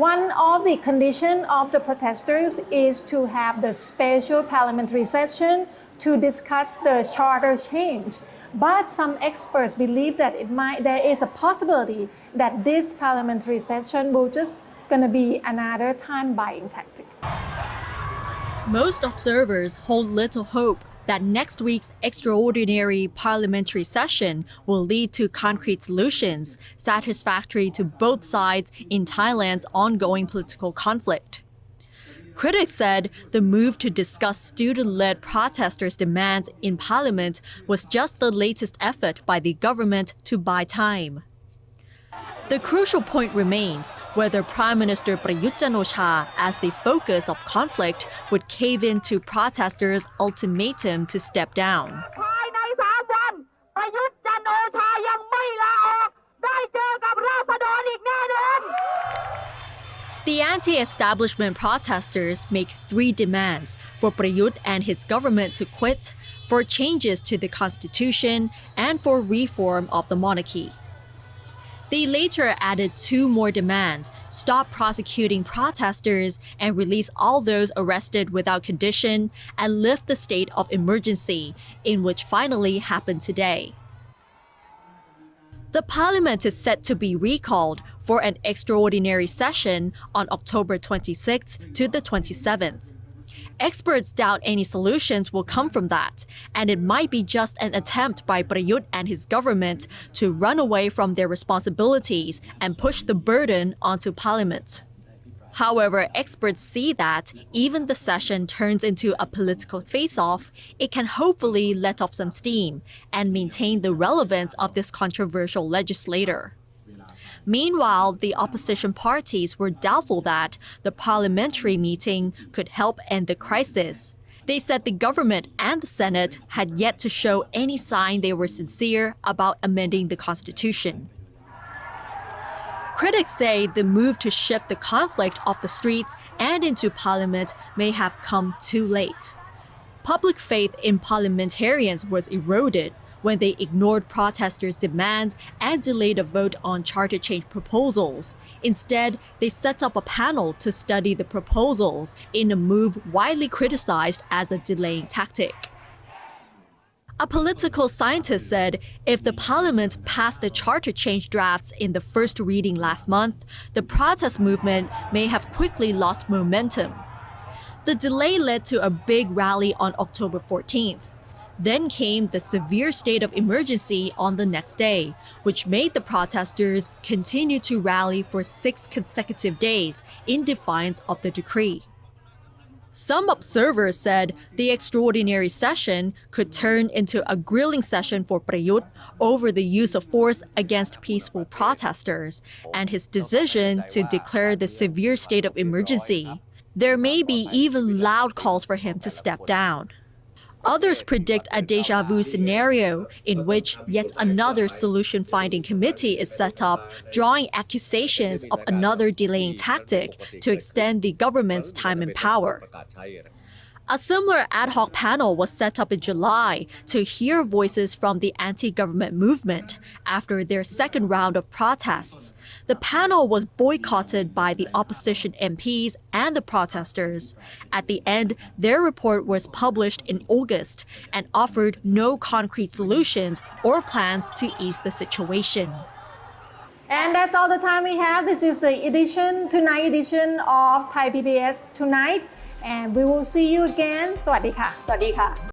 One of the conditions of the protesters is to have the special parliamentary session to discuss the charter change. But some experts believe that there is a possibility that this parliamentary session will just going to be another time-buying tactic. Most observers hold little hope that next week's extraordinary parliamentary session will lead to concrete solutions satisfactory to both sides in Thailand's ongoing political conflict. Critics said the move to discuss student-led protesters' demands in parliament was just the latest effort by the government to buy time. The crucial point remains whether Prime Minister Prayut Chan-o-cha, as the focus of conflict, would cave in to protesters' ultimatum to step down. The anti-establishment protesters make three demands: for Prayut and his government to quit, for changes to the constitution, and for reform of the monarchy. They later added two more demands: stop prosecuting protesters and release all those arrested without condition, and lift the state of emergency, in which finally happened today. The parliament is set to be recalled for an extraordinary session on October 26th to the 27th. Experts doubt any solutions will come from that, and it might be just an attempt by Prayut and his government to run away from their responsibilities and push the burden onto parliament. However, experts see that even the session turns into a political face-off, it can hopefully let off some steam and maintain the relevance of this controversial legislator. Meanwhile, the opposition parties were doubtful that the parliamentary meeting could help end the crisis. They said the government and the Senate had yet to show any sign they were sincere about amending the constitution. Critics say the move to shift the conflict off the streets and into parliament may have come too late. Public faith in parliamentarians was eroded when they ignored protesters' demands and delayed a vote on charter change proposals. Instead, they set up a panel to study the proposals in a move widely criticized as a delaying tactic. A political scientist said if the parliament passed the charter change drafts in the first reading last month, the protest movement may have quickly lost momentum. The delay led to a big rally on October 14th. Then came the severe state of emergency on the next day, which made the protesters continue to rally for 6 consecutive days in defiance of the decree. Some observers said the extraordinary session could turn into a grilling session for Prayut over the use of force against peaceful protesters and his decision to declare the severe state of emergency. There may be even loud calls for him to step down. Others predict a déjà vu scenario in which yet another solution-finding committee is set up, drawing accusations of another delaying tactic to extend the government's time in power. A similar ad hoc panel was set up in July to hear voices from the anti-government movement after their second round of protests. The panel was boycotted by the opposition MPs and the protesters. At the end, their report was published in August and offered no concrete solutions or plans to ease the situation. And that's all the time we have. This is the tonight edition of Thai PBS Tonight. And we will see you again. สวัสดีค่ะ